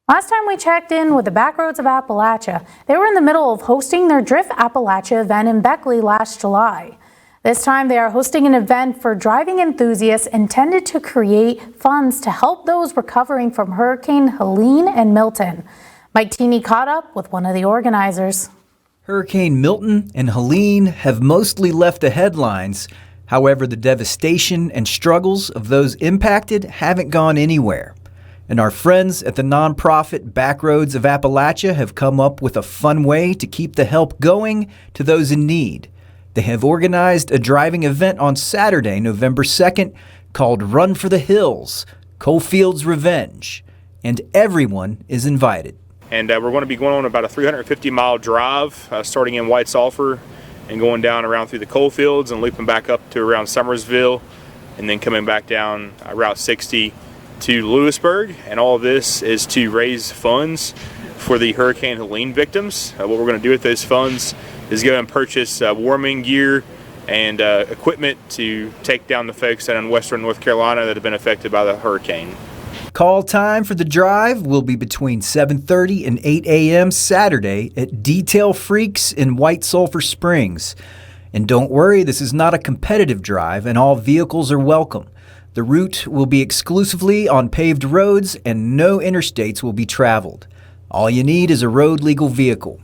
Last time we checked in with the Backroads of Appalachia, they were in the middle of hosting their Drift Appalachia event in Beckley last July. This time they are hosting an event for driving enthusiasts intended to create funds to help those recovering from Hurricane Helene and Milton. Mike Teeny caught up with one of the organizers. Hurricane Milton and Helene have mostly left the headlines. However, the devastation and struggles of those impacted haven't gone anywhere. And our friends at the nonprofit Backroads of Appalachia have come up with a fun way to keep the help going to those in need. They have organized a driving event on Saturday, November 2nd, called Run for the Hills, Coalfields Revenge, and everyone is invited. And we're going to be going on about a 350-mile drive, starting in White Sulphur and going down around through the Coalfields and looping back up to around Summersville, and then coming back down Route 60 to Lewisburg. And all of this is to raise funds for the Hurricane Helene victims. What we're going to do with those funds is go and purchase warming gear and equipment to take down the folks down in western North Carolina that have been affected by the hurricane. Call time for the drive will be between 7:30 and 8 a.m. Saturday at Detail Freaks in White Sulphur Springs. And don't worry, this is not a competitive drive and all vehicles are welcome. The route will be exclusively on paved roads and no interstates will be traveled. All you need is a road legal vehicle.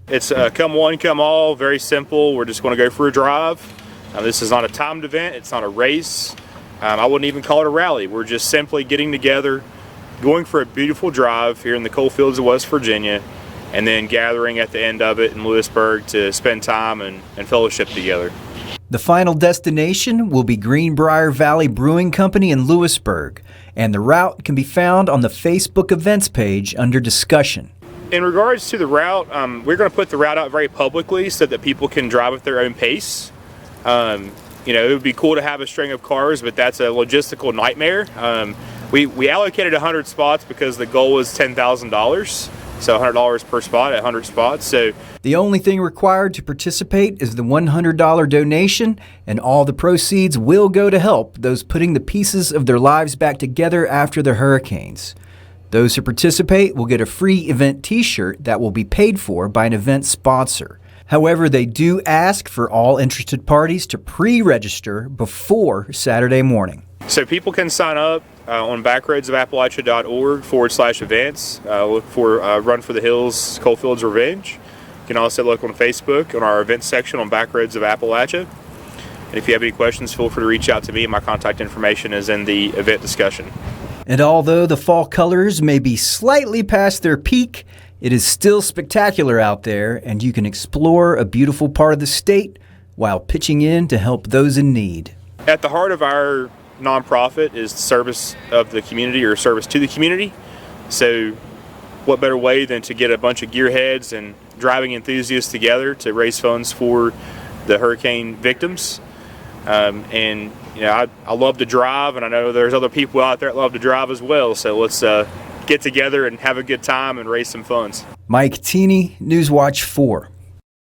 It's come one, come all, very simple. We're just going to go for a drive. This is not a timed event, it's not a race. I wouldn't even call it a rally. We're just simply getting together, going for a beautiful drive here in the Coalfields of West Virginia, and then gathering at the end of it in Lewisburg to spend time and fellowship together. The final destination will be Greenbrier Valley Brewing Company in Lewisburg, and the route can be found on the Facebook events page under discussion. In regards to the route, we're going to put the route out very publicly so that people can drive at their own pace. It would be cool to have a string of cars, but that's a logistical nightmare. We allocated 100 spots because the goal was $10,000. So $100 per spot at 100 spots. So the only thing required to participate is the $100 donation, and all the proceeds will go to help those putting the pieces of their lives back together after the hurricanes. Those who participate will get a free event t-shirt that will be paid for by an event sponsor. However, they do ask for all interested parties to pre-register before Saturday morning. So people can sign up on backroadsofappalachia.org/events. Look for Run for the Hills, Coalfields Revenge. You can also look on Facebook on our events section on Backroads of Appalachia. And if you have any questions, feel free to reach out to me. My contact information is in the event discussion. And although the fall colors may be slightly past their peak, it is still spectacular out there, and you can explore a beautiful part of the state while pitching in to help those in need. At the heart of our nonprofit is the service of the community, or service to the community. So what better way than to get a bunch of gearheads and driving enthusiasts together to raise funds for the hurricane victims. I love to drive, and I know there's other people out there that love to drive as well. So let's get together and have a good time and raise some funds. Mike Teeny, Newswatch 4.